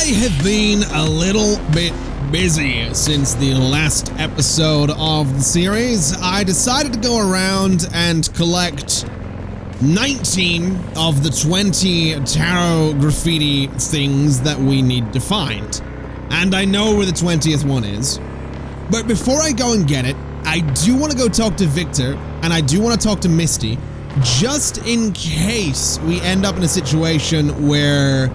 I have been a little bit busy since the last episode of the series. I decided to go around and collect 19 of the 20 tarot graffiti things that we need to find. And I know where the 20th one is. But before I go and get it, I do want to go talk to Victor, and I do want to talk to Misty, just in case we end up in a situation where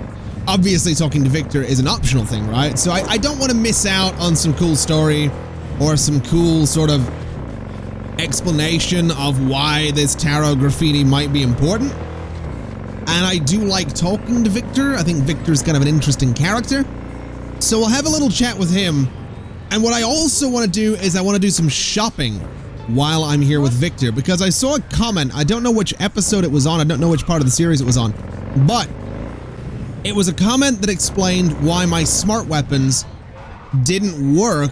obviously talking to Victor is an optional thing, right? So I don't want to miss out on some cool story or some cool sort of explanation of why this tarot graffiti might be important. And I do like talking to Victor. I think Victor's kind of an interesting character. So we'll have a little chat with him. And what I also want to do is I want to do some shopping while I'm here with Victor, because I saw a comment. I don't know which episode it was on. I don't know which part of the series it was on, but it was a comment that explained why my smart weapons didn't work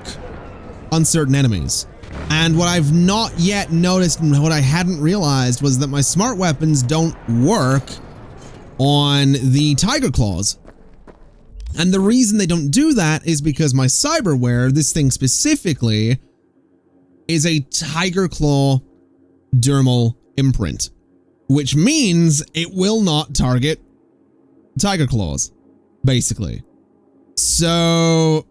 on certain enemies. And what I've not yet noticed and what I hadn't realized was that my smart weapons don't work on the tiger claws. And the reason they don't do that is because my cyberware, this thing specifically, is a tiger claw dermal imprint, which means it will not target tiger claws, basically. So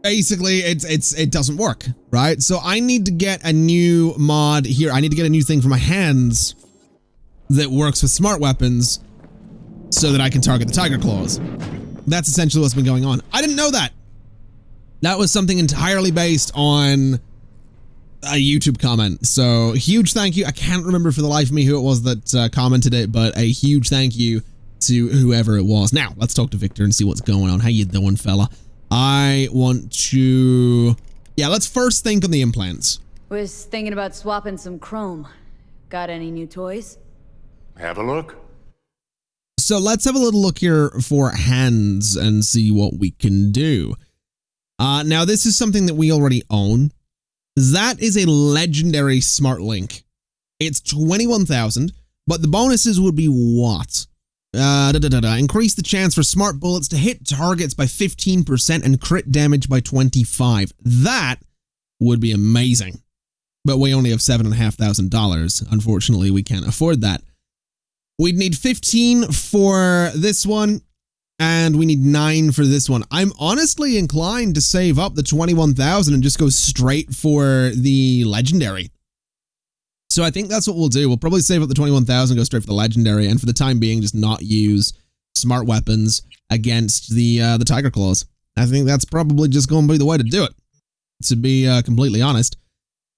basically it doesn't work, right? So I need to get a new mod here. I need to get a new thing for my hands that works with smart weapons so that I can target the tiger claws. That's essentially what's been going on. I didn't know that. That was something entirely based on a YouTube comment. So huge thank you. I can't remember for the life of me who it was that commented it, but a huge thank you to whoever it was. Now, let's talk to Victor and see what's going on. How you doing, fella? I want to... Yeah, let's first think on the implants. Was thinking about swapping some chrome. Got any new toys? Have a look. So let's have a little look here for hands and see what we can do. Now, this is something that we already own. That is a legendary smart link. It's 21,000, but the bonuses would be what? Increase the chance for smart bullets to hit targets by 15% and crit damage by 25. That would be amazing. But we only have $7,500. Unfortunately, we can't afford that. We'd need 15 for this one, and we need 9 for this one. I'm honestly inclined to save up the 21,000 and just go straight for the legendary. So I think that's what we'll do. We'll probably save up the 21,000, go straight for the legendary, and for the time being, just not use smart weapons against the tiger claws. I think that's probably just going to be the way to do it, to be completely honest.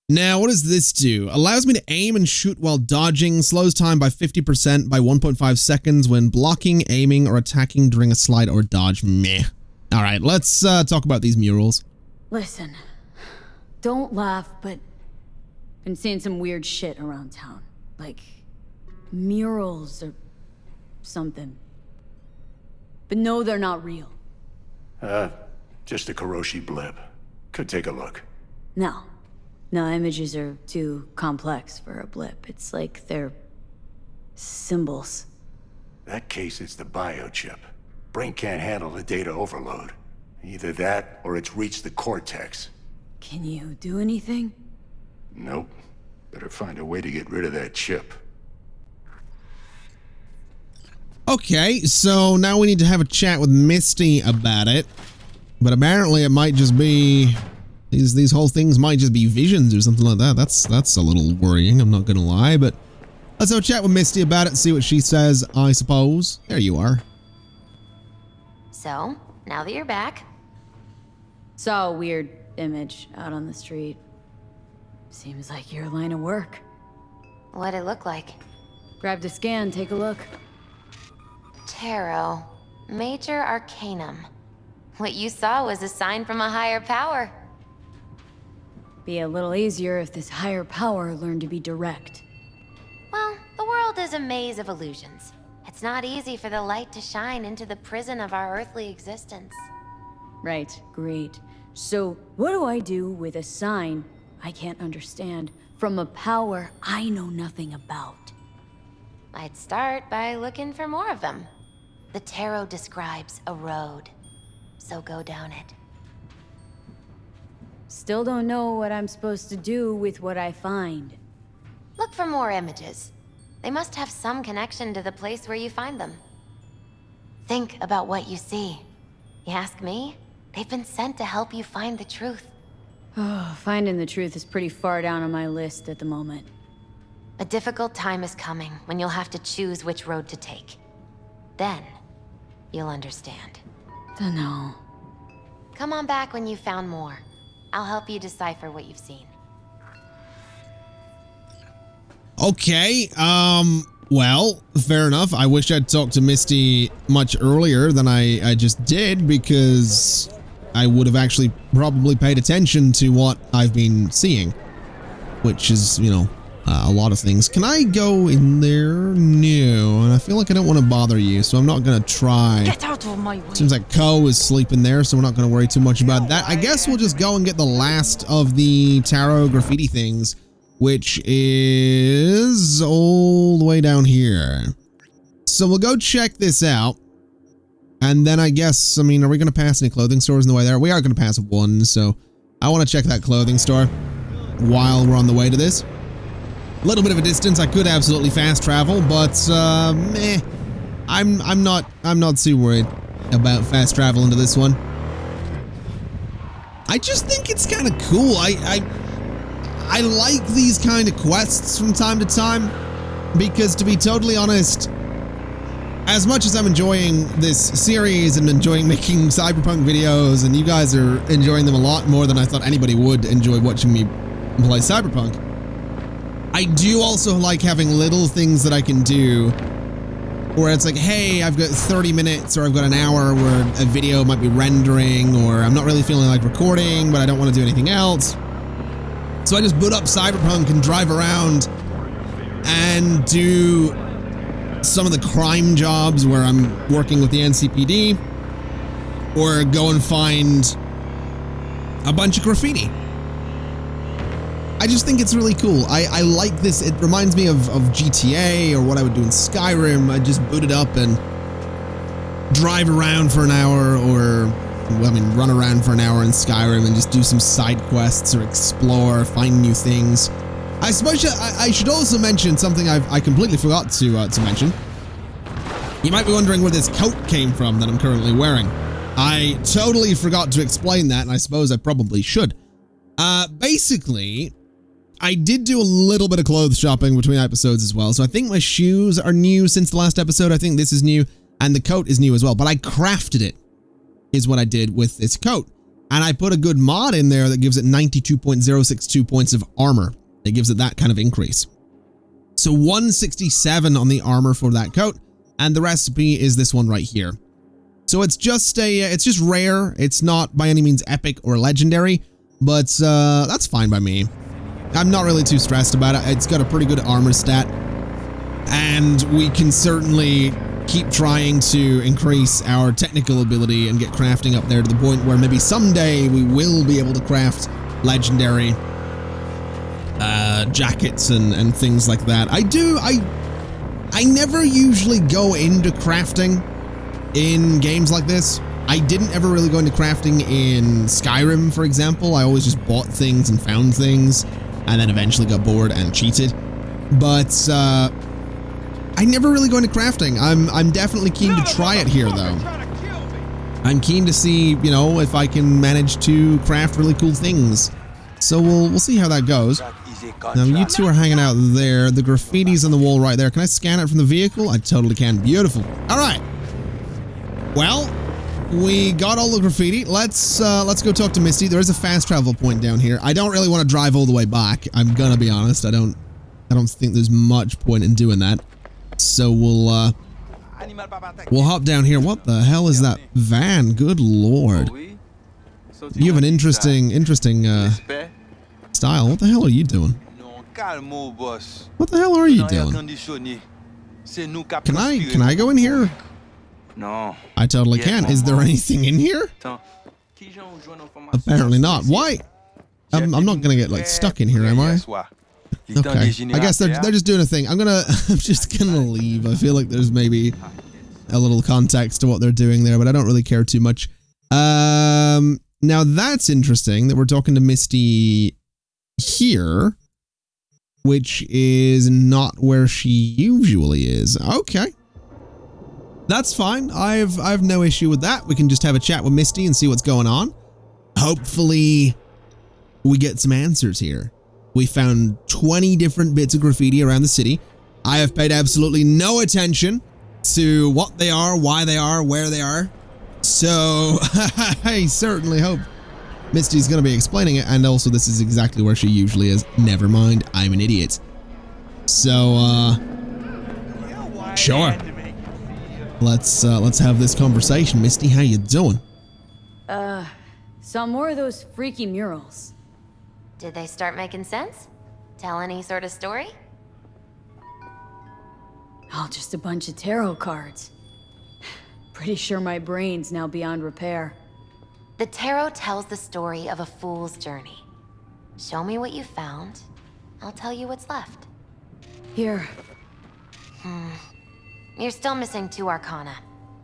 Now, what does this do? Allows me to aim and shoot while dodging, slows time by 50% by 1.5 seconds when blocking, aiming, or attacking during a slide or dodge. Meh. All right, let's talk about these murals. Listen, don't laugh, but been seeing some weird shit around town. Like murals or something. But no, they're not real. Just a Karoshi blip. Could take a look. No, images are too complex for a blip. It's like they're symbols. That case is the biochip. Brain can't handle the data overload. Either that, or it's reached the cortex. Can you do anything? Nope. Better find a way to get rid of that chip. Okay, so now we need to have a chat with Misty about it. But apparently it might just be... These whole things might just be visions or something like that. That's a little worrying, I'm not gonna lie, but let's have a chat with Misty about it, see what she says, I suppose. There you are. So, now that you're back... Saw a weird image out on the street. Seems like your line of work. What'd it look like? Grabbed a scan, take a look. Tarot. Major Arcanum. What you saw was a sign from a higher power. Be a little easier if this higher power learned to be direct. Well, the world is a maze of illusions. It's not easy for the light to shine into the prison of our earthly existence. Right, great. So, what do I do with a sign I can't understand from a power I know nothing about? I'd start by looking for more of them. The tarot describes a road. so go down it. Still don't know what I'm supposed to do with what I find. Look for more images. They must have some connection to the place where you find them. Think about what you see. You ask me? They've been sent to help you find the truth. Oh, finding the truth is pretty far down on my list at the moment. A difficult time is coming when you'll have to choose which road to take. Then, you'll understand. Dunno. Come on back when you've found more. I'll help you decipher what you've seen. Okay, well, fair enough. I wish I'd talked to Misty much earlier than I just did, because I would have actually probably paid attention to what I've been seeing, which is, you know, a lot of things. Can I go in there? No, and I feel like I don't want to bother you, so I'm not going to try. Get out of my way. Seems like Ko is sleeping there, so we're not going to worry too much about that. I guess we'll just go and get the last of the tarot graffiti things, which is all the way down here. So we'll go check this out. And then I guess, I mean, are we going to pass any clothing stores on the way there? We are going to pass one, so I want to check that clothing store while we're on the way to this. A little bit of a distance. I could absolutely fast travel, but meh. I'm not too worried about fast travel into this one. I just think it's kind of cool. I like these kind of quests from time to time, because to be totally honest, as much as I'm enjoying this series and enjoying making Cyberpunk videos, and you guys are enjoying them a lot more than I thought anybody would enjoy watching me play Cyberpunk, I do also like having little things that I can do where it's like, hey, I've got 30 minutes or I've got an hour where a video might be rendering, or I'm not really feeling like recording, but I don't want to do anything else. So I just boot up Cyberpunk and drive around and do some of the crime jobs where I'm working with the NCPD, or go and find a bunch of graffiti. I just think it's really cool. I like this. It reminds me of GTA, or what I would do in Skyrim. I just boot it up and drive around for an hour, or, well, I mean, run around for an hour in Skyrim and just do some side quests or explore, find new things. I suppose I should also mention something I completely forgot to mention. You might be wondering where this coat came from that I'm currently wearing. I totally forgot to explain that, and I suppose I probably should. Basically, I did do a little bit of clothes shopping between episodes as well, so I think my shoes are new since the last episode. I think this is new, and the coat is new as well, but I crafted it, is what I did with this coat. And I put a good mod in there that gives it 92.062 points of armor. It gives it that kind of increase. So 167 on the armor for that coat, and the recipe is this one right here. So it's just it's just rare. It's not by any means epic or legendary, but that's fine by me. I'm not really too stressed about it. It's got a pretty good armor stat, and we can certainly keep trying to increase our technical ability and get crafting up there to the point where maybe someday we will be able to craft legendary jackets and things like that. I never usually go into crafting in games like this. I didn't ever really go into crafting in Skyrim, for example. I always just bought things and found things, and then eventually got bored and cheated. But I never really go into crafting. I'm definitely keen to try it here, though. I'm keen to see, you know, if I can manage to craft really cool things. So we'll see how that goes. Now, you two are hanging out there. The graffiti's on the wall right there. Can I scan it from the vehicle? I totally can. Beautiful. All right. Well, we got all the graffiti. Let's go talk to Misty. There is a fast travel point down here. I don't really want to drive all the way back. I'm gonna be honest. I don't think there's much point in doing that. So we'll hop down here. What the hell is that van? Good lord. You have an interesting style. What the hell are you doing? What the hell are you doing? Can I go in here? No. I totally can. Is there anything in here? Apparently not. Why? I'm not gonna get like stuck in here, am I? Okay. I guess they're just doing a thing. I'm just gonna leave. I feel like there's maybe a little context to what they're doing there, but I don't really care too much. Now that's interesting that we're talking to Misty here, which is not where she usually is. Okay. That's fine. I've no issue with that. We can just have a chat with Misty and see what's going on. Hopefully we get some answers here. We found 20 different bits of graffiti around the city. I have paid absolutely no attention to what they are, why they are, where they are. So I certainly hope Misty's going to be explaining it. And also this is exactly where she usually is. Never mind, I'm an idiot. So, sure. Let's have this conversation. Misty, how you doing? Saw more of those freaky murals. Did they start making sense? Tell any sort of story? Oh, just a bunch of tarot cards. Pretty sure my brain's now beyond repair. The tarot tells the story of a fool's journey. Show me what you found. I'll tell you what's left. Here. You're still missing 2 arcana.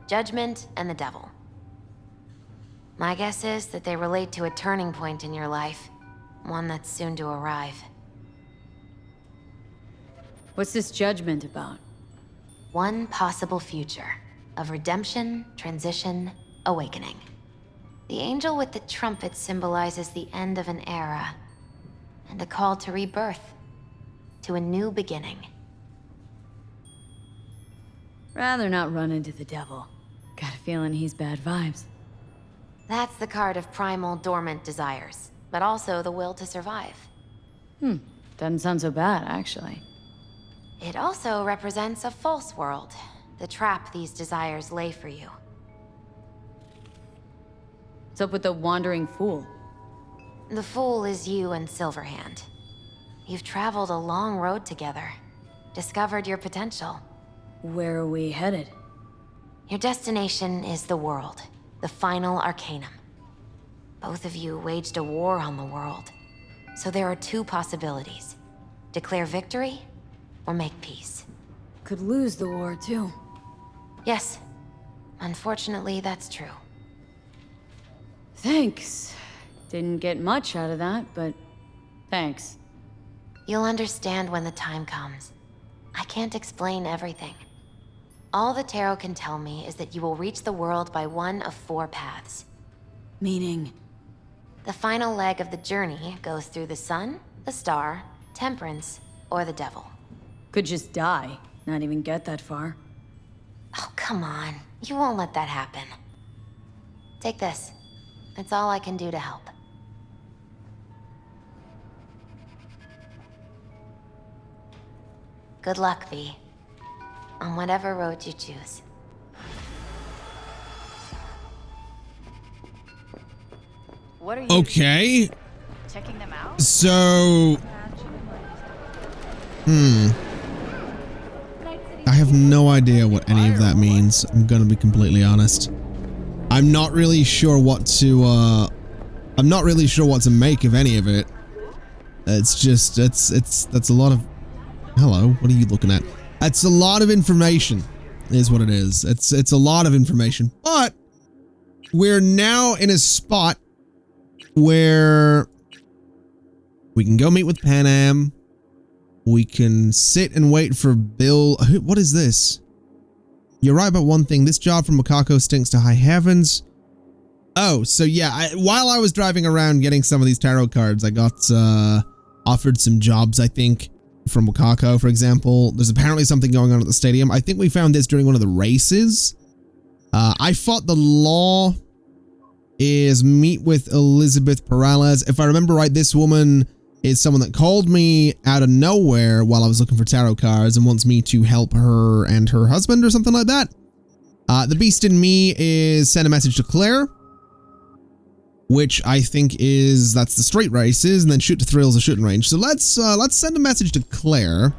Judgment and the devil. My guess is that they relate to a turning point in your life. One that's soon to arrive. What's this judgment about? One possible future of redemption, transition, awakening. The angel with the trumpet symbolizes the end of an era and a call to rebirth, to a new beginning. Rather not run into the devil. Got a feeling he's bad vibes. That's the card of primal dormant desires, but also the will to survive. Doesn't sound so bad, actually. It also represents a false world, the trap these desires lay for you. What's up with the wandering fool? The fool is you and Silverhand. You've traveled a long road together, discovered your potential. Where are we headed? Your destination is the world, the final arcanum. Both of you waged a war on the world, so there are 2 possibilities. Declare victory, or make peace. Could lose the war, too. Yes, unfortunately, that's true. Thanks. Didn't get much out of that, but thanks. You'll understand when the time comes. I can't explain everything. All the tarot can tell me is that you will reach the world by one of 4 paths. Meaning? The final leg of the journey goes through the sun, the star, temperance, or the devil. Could just die, not even get that far. Oh, come on. You won't let that happen. Take this. It's all I can do to help. Good luck, V. On whatever road you choose. What are you Okay. checking them out? So, I have no idea what any of that means. I'm gonna be completely honest. I'm not really sure what to, make of any of it. It's just, that's a lot of, hello, what are you looking at? That's a lot of information, is what it is. It's a lot of information, but we're now in a spot where we can go meet with Panam. We can sit and wait for Bill. What is this? You're right about one thing. This job from Makako stinks to high heavens. Oh, so yeah, while I was driving around getting some of these tarot cards, I got offered some jobs, I think, from Makako, for example. There's apparently something going on at the stadium. I think we found this during one of the races. I fought the law is meet with Elizabeth Perales. If I remember right, this woman is someone that called me out of nowhere while I was looking for tarot cards and wants me to help her and her husband or something like that. The Beast in Me is send a message to Claire, which I think is, that's the straight races, and then Shoot to Thrill is a shooting range. So let's send a message to Claire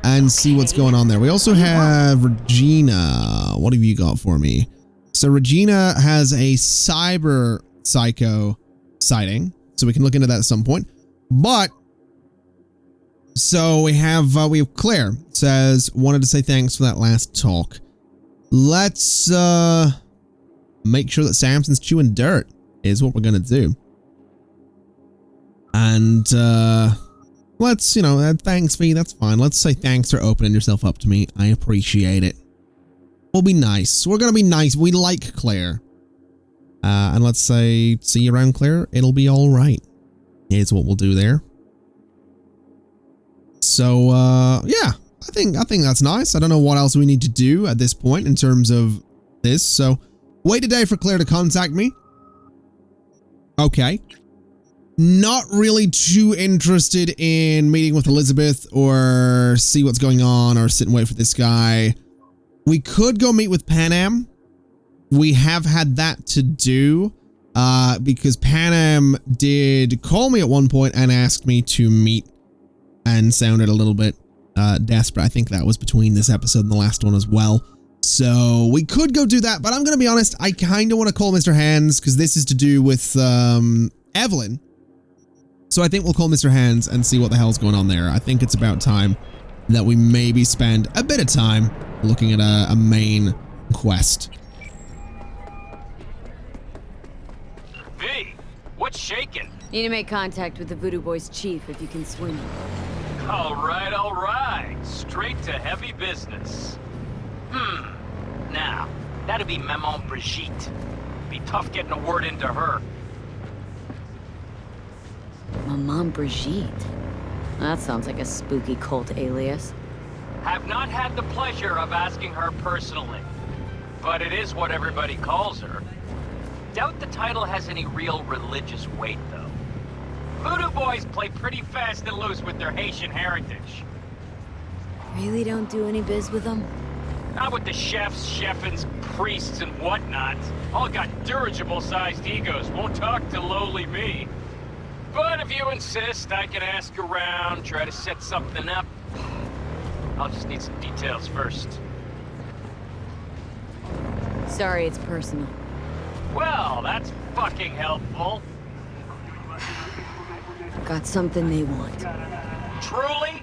and see what's going on there. We also have Regina. What have you got for me? So Regina has a cyber psycho sighting, so we can look into that at some point. But so we have Claire says, wanted to say thanks for that last talk. Let's make sure that Samson's chewing dirt is what we're going to do. And, let's, thanks, V, that's fine. Let's say thanks for opening yourself up to me. I appreciate it. We'll be nice. We're going to be nice. We like Claire. And let's say, see you around, Claire. It'll be all right. Is what we'll do there. So, yeah, I think that's nice. I don't know what else we need to do at this point in terms of this. So, wait a day for Claire to contact me. Okay. Not really too interested in meeting with Elizabeth or see what's going on or sit and wait for this guy. We could go meet with Panam. We have had that to do because Panam did call me at one point and asked me to meet and sounded a little bit desperate. I think that was between this episode and the last one as well. So we could go do that, but I'm going to be honest, I kind of want to call Mr. Hands because this is to do with Evelyn. So I think we'll call Mr. Hands and see what the hell's going on there. I think it's about time that we maybe spend a bit of time looking at a main quest. V, what's shaking? Need to make contact with the Voodoo Boys chief if you can swing him. All right. Straight to heavy business. Now, that'd be Maman Brigitte. Be tough getting a word into her. Maman Brigitte? That sounds like a spooky cult alias. Have not had the pleasure of asking her personally, but it is what everybody calls her. Doubt the title has any real religious weight, though. Voodoo Boys play pretty fast and loose with their Haitian heritage. Really don't do any biz with them? Not with the chefs, chefins, priests, and whatnot. All got dirigible-sized egos, won't talk to lowly me. But if you insist, I can ask around, try to set something up. I'll just need some details first. Sorry, it's personal. Well, that's fucking helpful. Got something they want. Truly?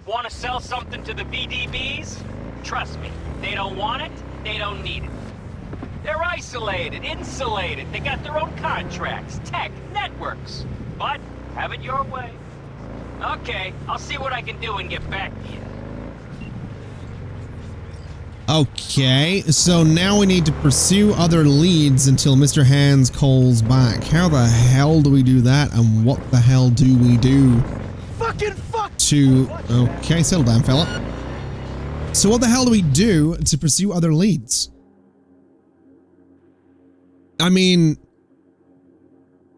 Want to sell something to the VDBs? Trust me, they don't want it, they don't need it. They're isolated, insulated, they got their own contracts, tech, networks. But, have it your way. Okay, I'll see what I can do and get back to you. Okay, so now we need to pursue other leads until Mr. Hands calls back. How the hell do we do that, and what the hell do we do to... Okay, settle down, fella. So what the hell do we do to pursue other leads? I mean...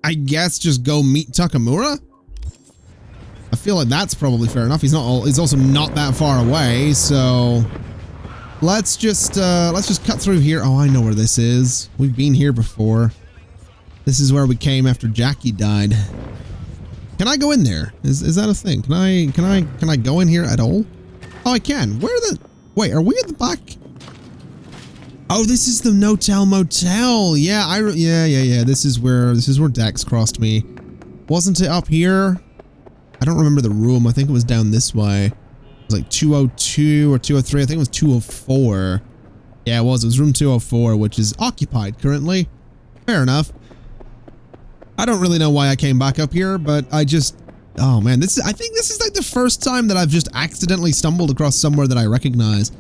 I guess just go meet Takamura? I feel like that's probably fair enough. He's also not that far away, so... Let's just cut through here. Oh, I know where this is. We've been here before. This is where we came after Jackie died. Can I go in there? Is that a thing? Can I go in here at all? Oh, I can. Wait, are we at the back? Oh, this is the No-Tell Motel. Yeah, yeah. This is where Dex crossed me. Wasn't it up here? I don't remember the room. I think it was down this way. It was like 202 or 203. I think it was 204. Yeah, it was. It was room 204, which is occupied currently. Fair enough. I don't really know why I came back up here, but I just... Oh, man. I think this is like the first time that I've just accidentally stumbled across somewhere that I recognize.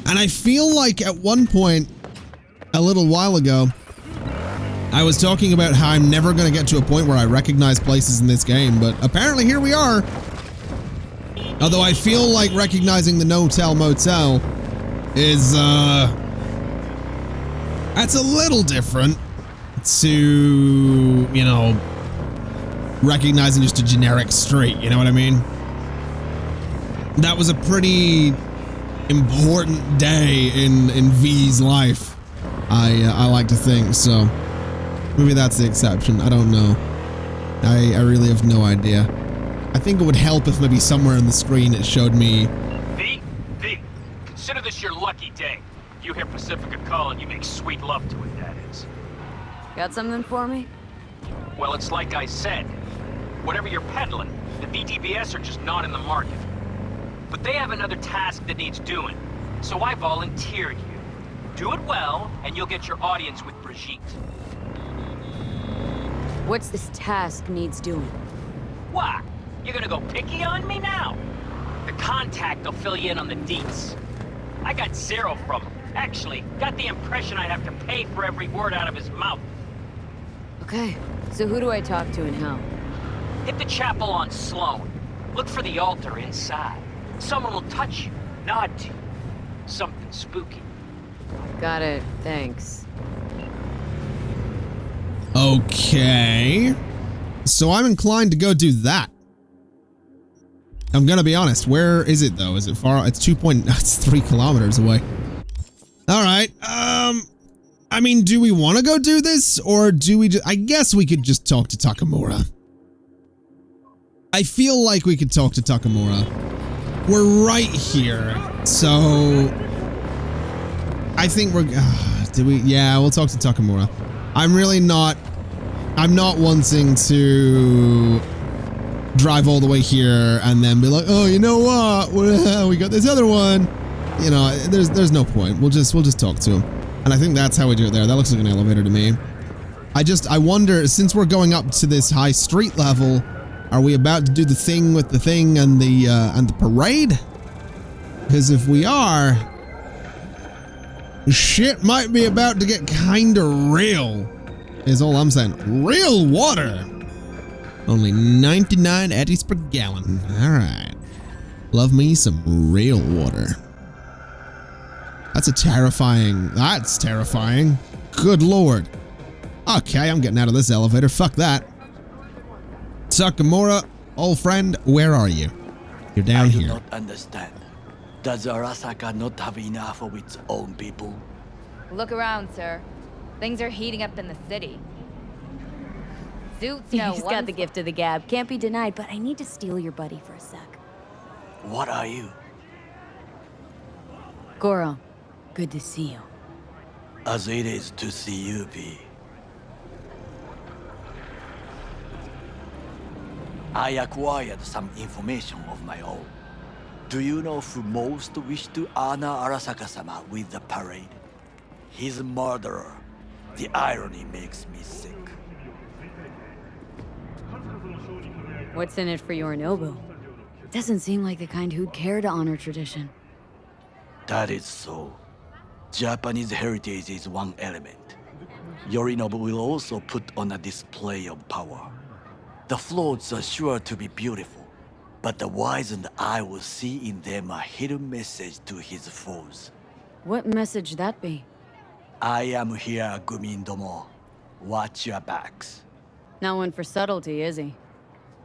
And I feel like at one point, a little while ago, I was talking about how I'm never going to get to a point where I recognize places in this game, but apparently here we are. Although I feel like recognizing the No-Tell Motel is, that's a little different to, recognizing just a generic street, you know what I mean? That was a pretty important day in V's life, I like to think, so maybe that's the exception. I don't know. I really have no idea. I think it would help if maybe somewhere on the screen it showed me. V, consider this your lucky day. You hear Pacifica calling, you make sweet love to it, that is. Got something for me? Well, it's like I said. Whatever you're peddling, the VDBS are just not in the market. But they have another task that needs doing, so I volunteered you. Do it well, and you'll get your audience with Brigitte. What's this task needs doing? What? You're gonna go picky on me now? The contact will fill you in on the deets. I got zero from him. Actually, got the impression I'd have to pay for every word out of his mouth. Okay, so who do I talk to and how? Hit the chapel on Sloan. Look for the altar inside. Someone will touch you, nod to you. Something spooky. Got it, thanks. Okay. So I'm inclined to go do that. I'm gonna be honest. Where is it though? Is it far? It's 3 kilometers away. All right. I mean, do we want to go do this, or do we? I guess we could just talk to Takamura. I feel like we could talk to Takamura. We're right here, so I think we're. Do we? Yeah, we'll talk to Takamura. I'm really not. I'm not wanting to drive all the way here and then be like, oh, you know what? We got this other one. You know, there's no point. We'll just talk to him. And I think that's how we do it there. That looks like an elevator to me. I wonder, since we're going up to this high street level, are we about to do the thing with the thing and the parade? Because if we are, shit might be about to get kinda real. Is all I'm saying. Real water. Only 99 eddies per gallon. All right. Love me some real water. That's terrifying. Good Lord. Okay, I'm getting out of this elevator. Fuck that. Takamura, old friend, where are you? You're down here. I do not understand. Does Arasaka not have enough of its own people? Look around, sir. Things are heating up in the city. Zoots know He's got the gift of the gab. Can't be denied, but I need to steal your buddy for a sec. What are you? Goro, good to see you. As it is to see you, V. I acquired some information of my own. Do you know who most wished to honor Arasaka-sama with the parade? His murderer. The irony makes me sick. What's in it for Yorinobu? Doesn't seem like the kind who'd care to honor tradition. That is so. Japanese heritage is one element. Yorinobu will also put on a display of power. The floats are sure to be beautiful, but the wizened eye will see in them a hidden message to his foes. What message that be? I am here, Gumindomo. Watch your backs. Not one for subtlety, is he?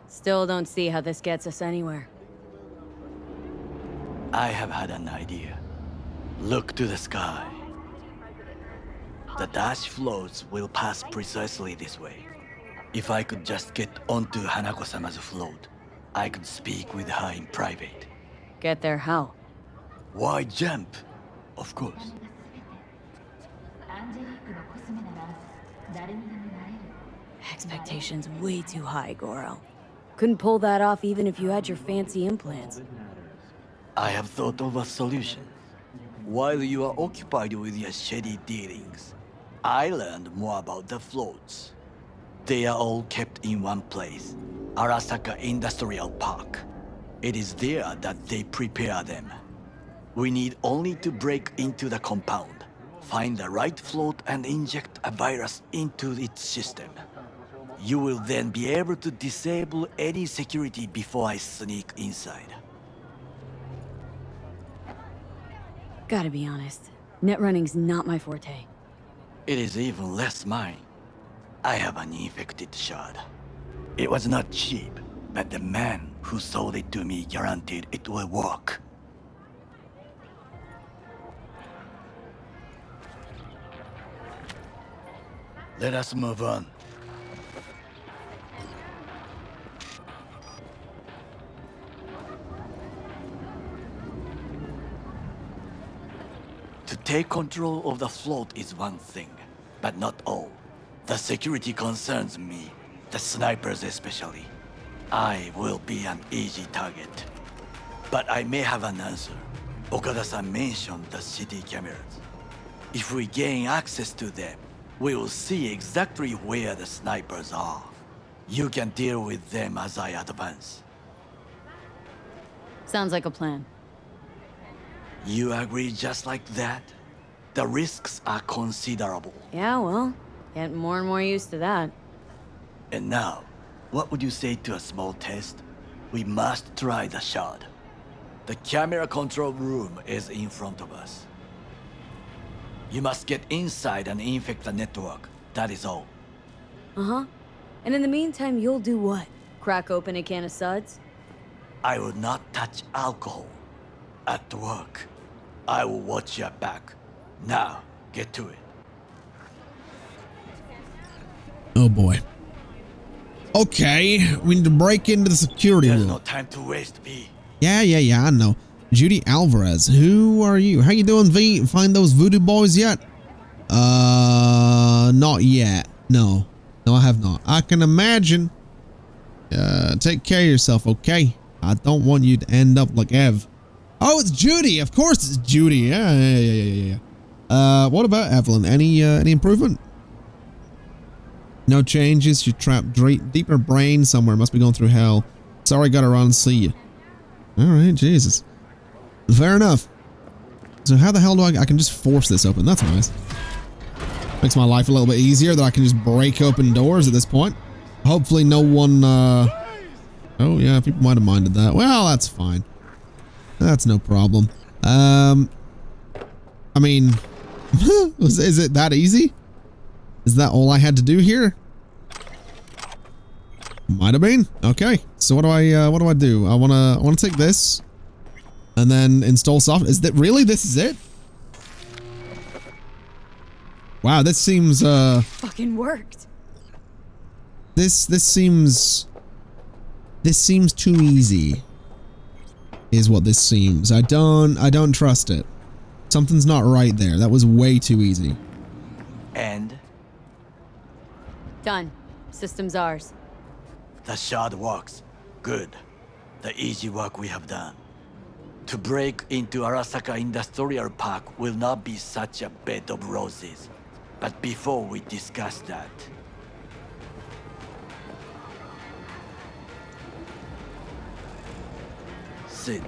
Still don't see how this gets us anywhere. I have had an idea. Look to the sky. The dash floats will pass precisely this way. If I could just get onto Hanako-sama's float, I could speak with her in private. Get there how? Why jump? Of course. Expectations way too high, Goro. Couldn't pull that off even if you had your fancy implants. I have thought of a solution. While you are occupied with your shady dealings, I learned more about the floats. They are all kept in one place, Arasaka Industrial Park. It is there that they prepare them. We need only to break into the compound, find the right float and inject a virus into its system. You will then be able to disable any security before I sneak inside. Gotta be honest, net running's not my forte. It is even less mine. I have an infected shard. It was not cheap, but the man who sold it to me guaranteed it will work. Let us move on. To take control of the float is one thing, but not all. The security concerns me, the snipers especially. I will be an easy target. But I may have an answer. Okada-san mentioned the city cameras. If we gain access to them, we will see exactly where the snipers are. You can deal with them as I advance. Sounds like a plan. You agree just like that? The risks are considerable. Yeah, well, getting more and more used to that. And now, what would you say to a small test? We must try the shard. The camera control room is in front of us. You must get inside and infect the network. That is all. Uh-huh. And in the meantime, you'll do what? Crack open a can of suds? I will not touch alcohol. At work, I will watch your back. Now, get to it. Oh boy. Okay, we need to break into the security There's room. no time to waste, V. Yeah, I know. Judy Alvarez, who are you? How you doing, V? Find those voodoo boys yet? Not yet. No, I have not. I can imagine. Take care of yourself, okay? I don't want you to end up like Ev. Oh, it's Judy. Of course it's Judy. Yeah. What about Evelyn? Any improvement? No changes. You trapped deep in her brain somewhere. Must be going through hell. Sorry, gotta run and see you. All right, Jesus. Fair enough. So how the hell do I can just force this open? That's nice. Makes my life a little bit easier that I can just break open doors at this point. Hopefully no one, oh yeah, people might have minded that. Well, that's fine. That's no problem. I mean, is it that easy? Is that all I had to do here? Might have been. Okay. So what do I do? I wanna take this and then install software. Is that really this is it? Wow, this seems Fucking worked. This seems too easy. Is what this seems. I don't trust it. Something's not right there. That was way too easy. And Done. System's ours. the shard works. Good. The easy work we have done. To break into Arasaka Industrial Park will not be such a bed of roses. But before we discuss that, Sid,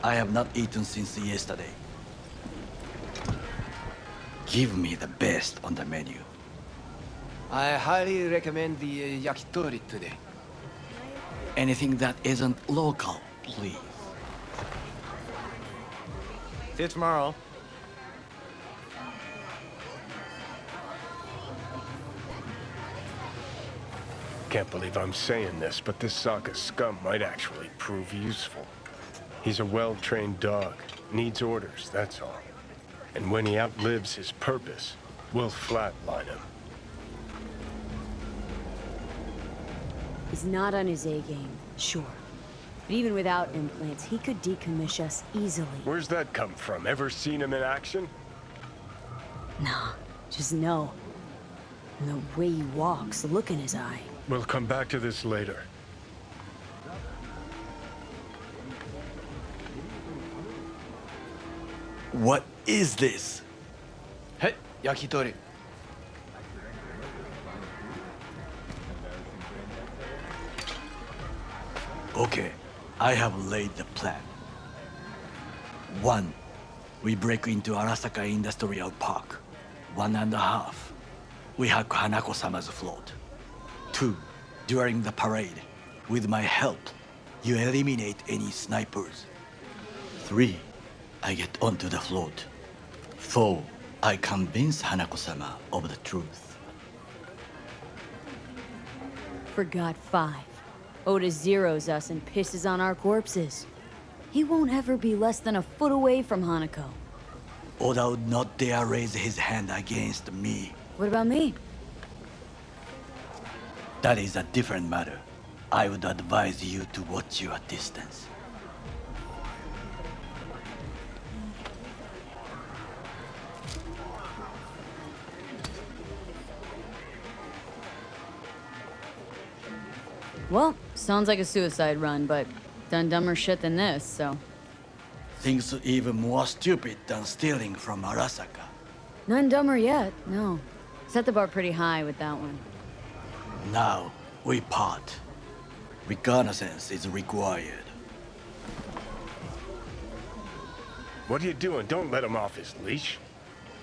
I have not eaten since yesterday. Give me the best on the menu. I highly recommend the yakitori today. Anything that isn't local, please. See you tomorrow. Can't believe I'm saying this, but this Sokka scum might actually prove useful. He's a well-trained dog, needs orders, that's all. And when he outlives his purpose, we'll flatline him. He's not on his A game, sure. But even without implants, he could decommission us easily. Where's that come from? Ever seen him in action? Nah, just no. And the way he walks, the look in his eye. We'll come back to this later. What is this? Hey, yakitori. Okay, I have laid the plan. 1. We break into Arasaka Industrial Park. 1.5. We hack Hanako-sama's float. 2. During the parade, with my help, you eliminate any snipers. 3. I get onto the float. 4. I convince Hanako-sama of the truth. Forgot 5. Oda zeroes us and pisses on our corpses. He won't ever be less than a foot away from Hanako. Oda would not dare raise his hand against me. What about me? That is a different matter. I would advise you to watch your distance. Well, sounds like a suicide run, but done dumber shit than this, so... Things even more stupid than stealing from Arasaka. None dumber yet, no. Set the bar pretty high with that one. Now, we part. Reconnaissance is required. What are you doing? Don't let him off his leash.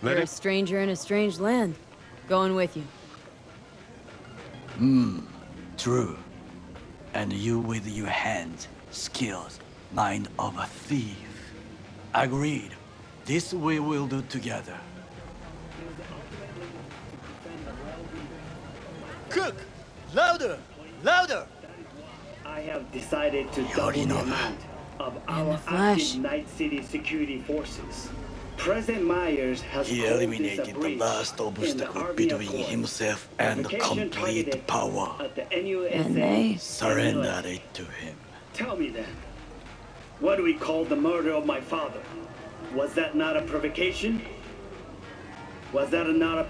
Let You're him... a stranger in a strange land. Going with you. True. And you with your hands, skills, mind of a thief. Agreed. This we will do together. Cook! Louder! Louder! I have decided to You double already the know amount of the our flesh. active Night City security forces. President Myers has He called this a eliminated the breach last in the obstacle Army between Accord. himself and Provocation complete targeted power. at the NUSA And they Surrendered it to him. Tell me then, what do we call the murder of my father? Was that not a provocation? Was that not a...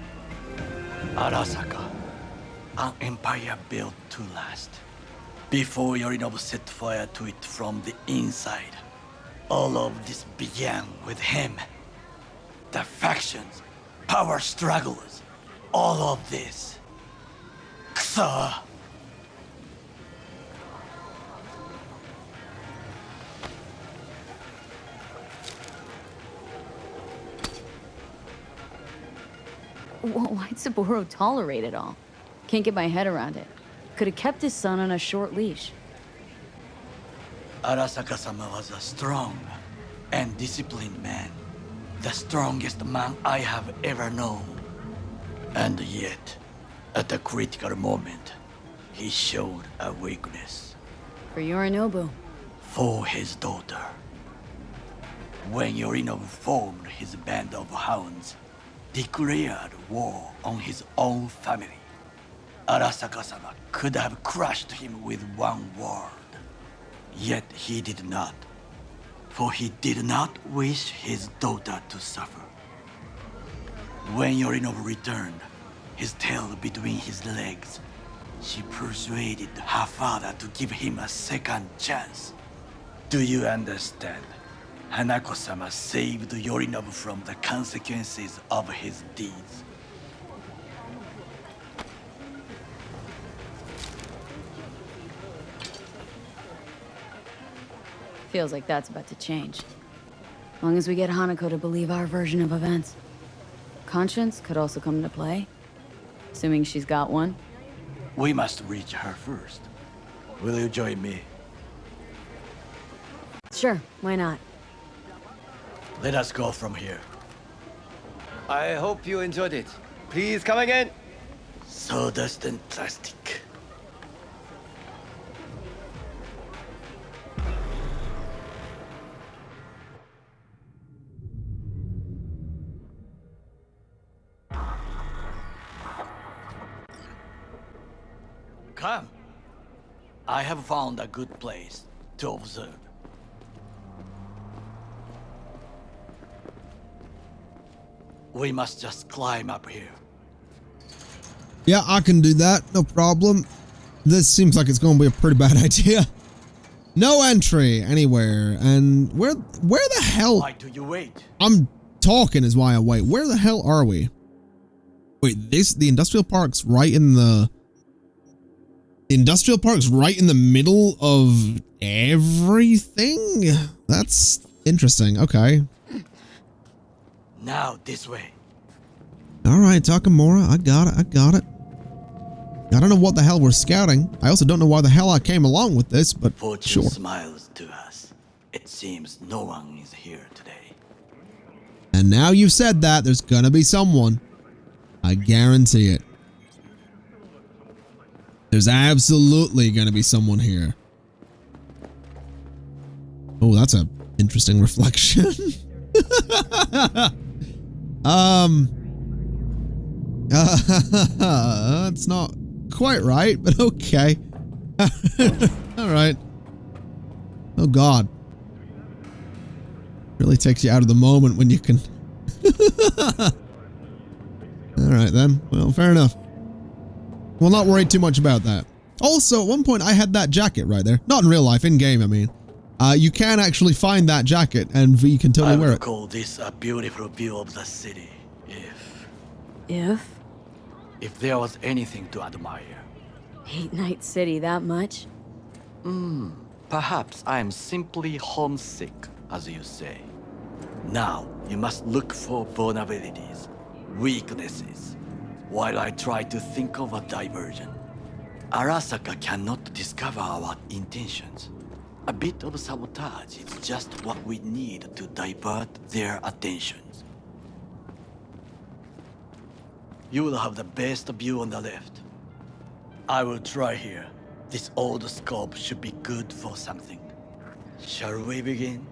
Arasaka, an empire built to last. Before Yorinobu set fire to it from the inside, all of this began with him. The factions, power struggles, all of this. Kusa! Why'd Saburo tolerate it all? Can't get my head around it. Could have kept his son on a short leash. Arasaka-sama was a strong and disciplined man. The strongest man I have ever known. And yet, at a critical moment, he showed a weakness. For Yorinobu. For his daughter. When Yorinobu formed his band of hounds, declared war on his own family, Arasaka-sama could have crushed him with one word. Yet he did not, for he did not wish his daughter to suffer. When Yorinobu returned, his tail between his legs, she persuaded her father to give him a second chance. Do you understand? Hanako-sama saved Yorinobu from the consequences of his deeds. Feels like that's about to change. As long as we get Hanako to believe our version of events. Conscience could also come into play. Assuming she's got one. We must reach her first. Will you join me? Sure, why not? Let us go from here. I hope you enjoyed it. Please come again. Sawdust and plastic. Come. I have found a good place to observe. We must just climb up here. Yeah, I can do that. No problem. This seems like it's going to be a pretty bad idea. No entry anywhere. And where the hell? Why do you wait? I'm talking is why I wait. Where the hell are we? Wait, the industrial park's right in the... The industrial park's right in the middle of everything? That's interesting. Okay. Now, this way. Alright, Takamura. I got it. I got it. I don't know what the hell we're scouting. I also don't know why the hell I came along with this, but Fortune sure. smiles to us. It seems no one is here today. And now you've said that, there's gonna be someone. I guarantee it. There's absolutely gonna be someone here. Oh, that's a interesting reflection. It's not quite right, but okay. All right. Oh God. Really takes you out of the moment when you can. All right then. Well, fair enough. We'll not worry too much about that. Also, at one point I had that jacket right there. Not in real life, in game, I mean. You can actually find that jacket and V can totally wear I it. would call this a beautiful view of the city, if If there was anything to admire. Hate Night City that much? Perhaps I am simply homesick, as you say. Now, you must look for vulnerabilities, weaknesses, while I try to think of a diversion. Arasaka cannot discover our intentions. A bit of sabotage is just what we need to divert their attentions. You will have the best view on the left. I will try here. This old scope should be good for something. Shall we begin?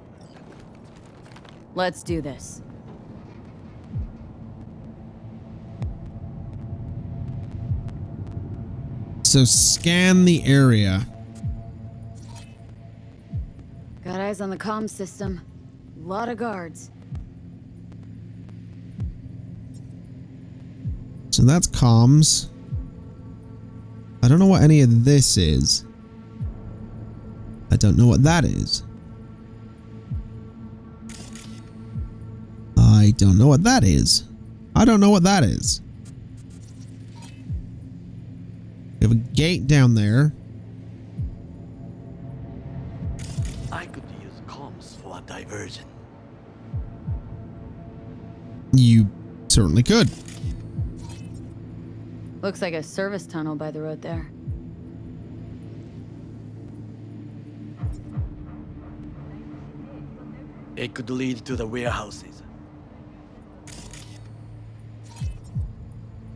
Let's do this. So scan the area. Got eyes on the comm system. Lot of guards. So that's comms. I don't know what any of this is. I don't know what that is. I don't know what that is. I don't know what that is. We have a gate down there. I could use comms for a diversion. You certainly could. Looks like a service tunnel by the road there. It could lead to the warehouses.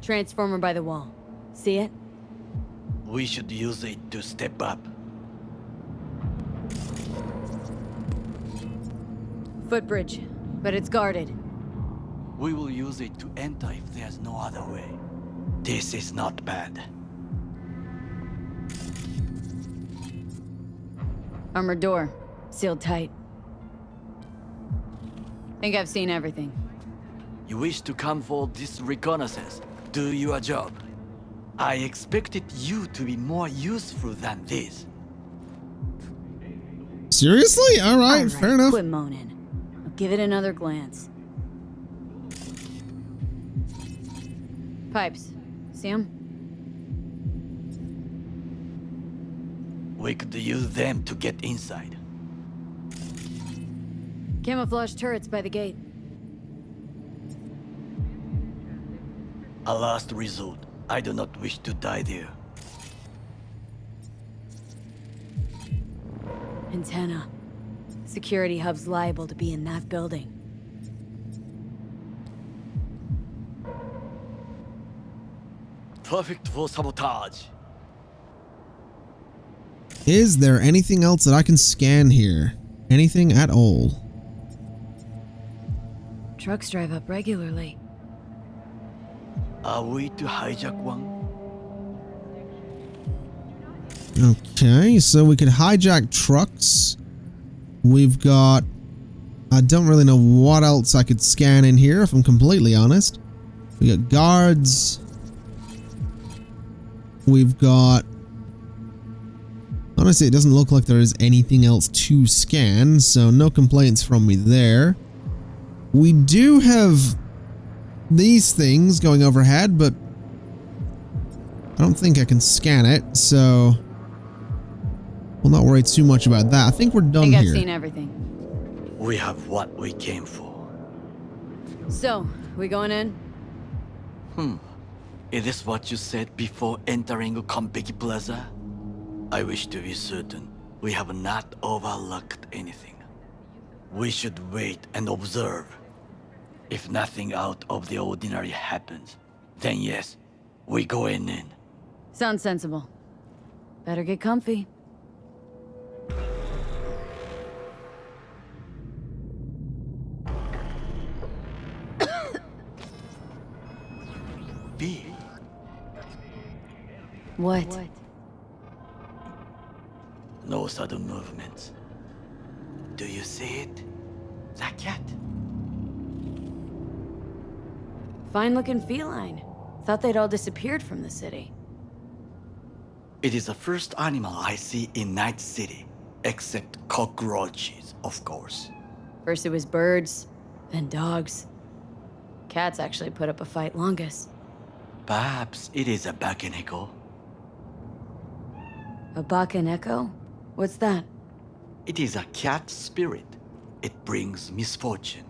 Transformer by the wall. See it? We should use it to step up. Footbridge, but it's guarded. We will use it to enter if there's no other way. This is not bad. Armored door, sealed tight. Think I've seen everything. You wish to come for this reconnaissance? Do your job. I expected you to be more useful than this. Seriously? All right, fair enough. Quit moaning. I'll give it another glance. Pipes. See 'em? We could use them to get inside. Camouflage turrets by the gate. A last resort. I do not wish to die there. Antenna. Security hub's liable to be in that building. Perfect for sabotage. Is there anything else that I can scan here? Anything at all? Trucks drive up regularly. Are we to hijack one? Okay, so we could hijack trucks. We've got... I don't really know what else I could scan in here, if I'm completely honest. We got guards. We've got... Honestly, it doesn't look like there is anything else to scan, so no complaints from me there. We do have these things going overhead, but I don't think I can scan it, so we'll not worry too much about that. I think we're done here. I think here. I've seen everything. We have what we came for. So, we going in? Is this what you said before entering Konpeki Plaza? I wish to be certain we have not overlooked anything. We should wait and observe. If nothing out of the ordinary happens, then yes, we go in. Sounds sensible. Better get comfy. B. What? No sudden movements. Do you see it? That cat? Fine-looking feline. Thought they'd all disappeared from the city. It is the first animal I see in Night City, except cockroaches, of course. First it was birds, then dogs. Cats actually put up a fight longest. Perhaps it is a Bakeneko. A Bakeneko? What's that? It is a cat spirit. It brings misfortune,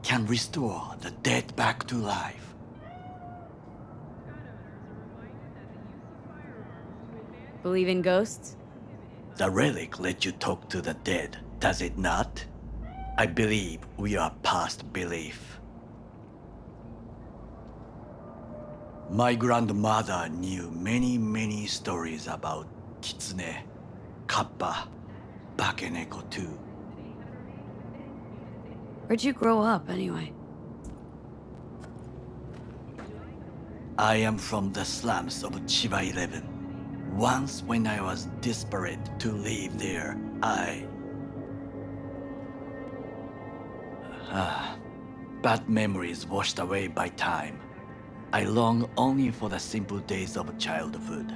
can restore the dead back to life. Believe in ghosts? The relic lets you talk to the dead, does it not? I believe we are past belief. My grandmother knew many stories about Kitsune, Kappa, Bakeneko too. Where'd you grow up, anyway? I am from the slums of Chiba 11. Once when I was desperate to live there, bad memories washed away by time. I long only for the simple days of childhood.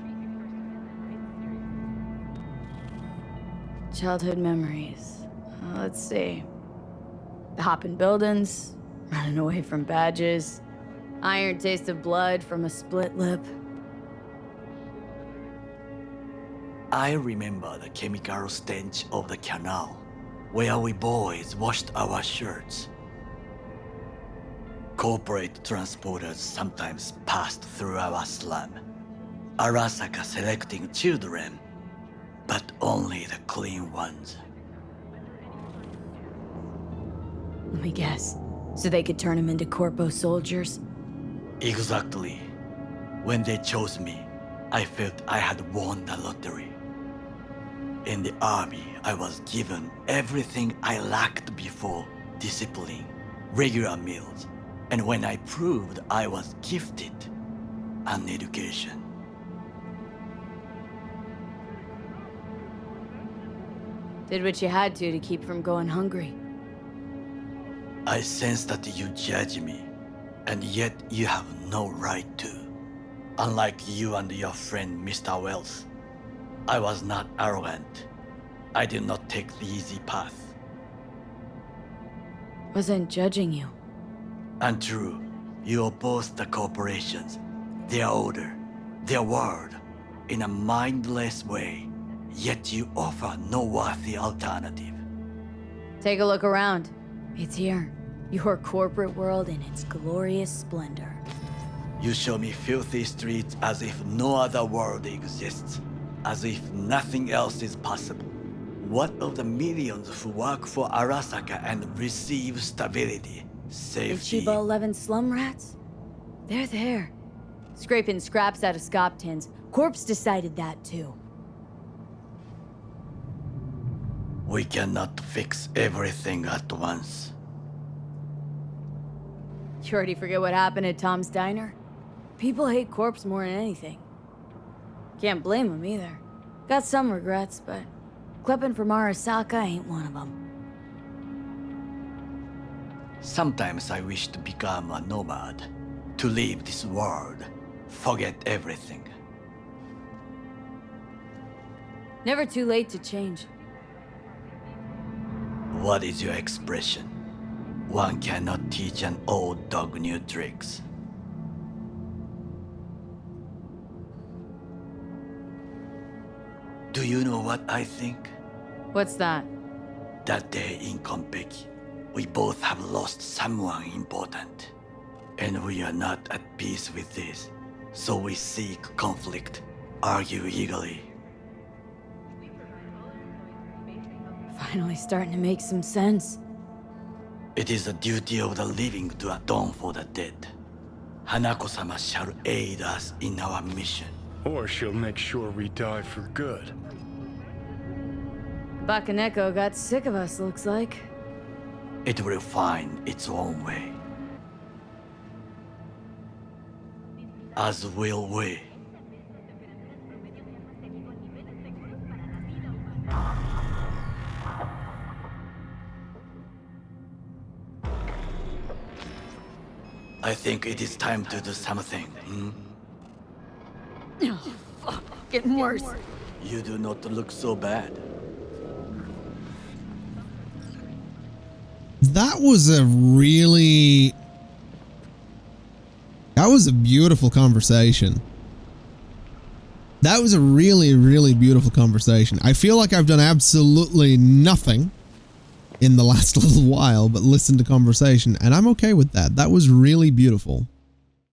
Childhood memories. Let's see. The hopping buildings, running away from badges, iron taste of blood from a split lip. I remember the chemical stench of the canal, where we boys washed our shirts. Corporate transporters sometimes passed through our slum. Arasaka selecting children, but only the clean ones. Let me guess. So they could turn them into corpo soldiers? Exactly. When they chose me, I felt I had won the lottery. In the army, I was given everything I lacked before: discipline, regular meals, and when I proved I was gifted, an education. Did what you had to keep from going hungry. I sense that you judge me, and yet you have no right to. Unlike you and your friend Mr. Wells, I was not arrogant. I did not take the easy path. Wasn't judging you. Untrue. You oppose the corporations, their order, their word, in a mindless way, yet you offer no worthy alternative. Take a look around. It's here. Your corporate world in its glorious splendor. You show me filthy streets as if no other world exists, as if nothing else is possible. What of the millions who work for Arasaka and receive stability, safety? The Chiba 11 slum rats? They're there. Scraping scraps out of scop tins. Corpse decided that too. We cannot fix everything at once. You already forget what happened at Tom's Diner? People hate Corpse more than anything. Can't blame them either. Got some regrets, but clipping from Arasaka ain't one of them. Sometimes I wish to become a nomad, to leave this world, forget everything. Never too late to change. What is your expression? One cannot teach an old dog new tricks. Do you know what I think? What's that? That day in Konpeki, we both have lost someone important. And we are not at peace with this. So we seek conflict, argue eagerly. Finally starting to make some sense. It is the duty of the living to atone for the dead. Hanako-sama shall aid us in our mission. Or she'll make sure we die for good. Bakeneko got sick of us, looks like. It will find its own way. As will we. I think it is time to do something. Oh, fuck. Getting worse. You do not look so bad. That was a really That was a beautiful conversation. That was a really, really beautiful conversation. I feel like I've done absolutely nothing in the last little while but listen to conversation, and I'm okay with that. That was really beautiful.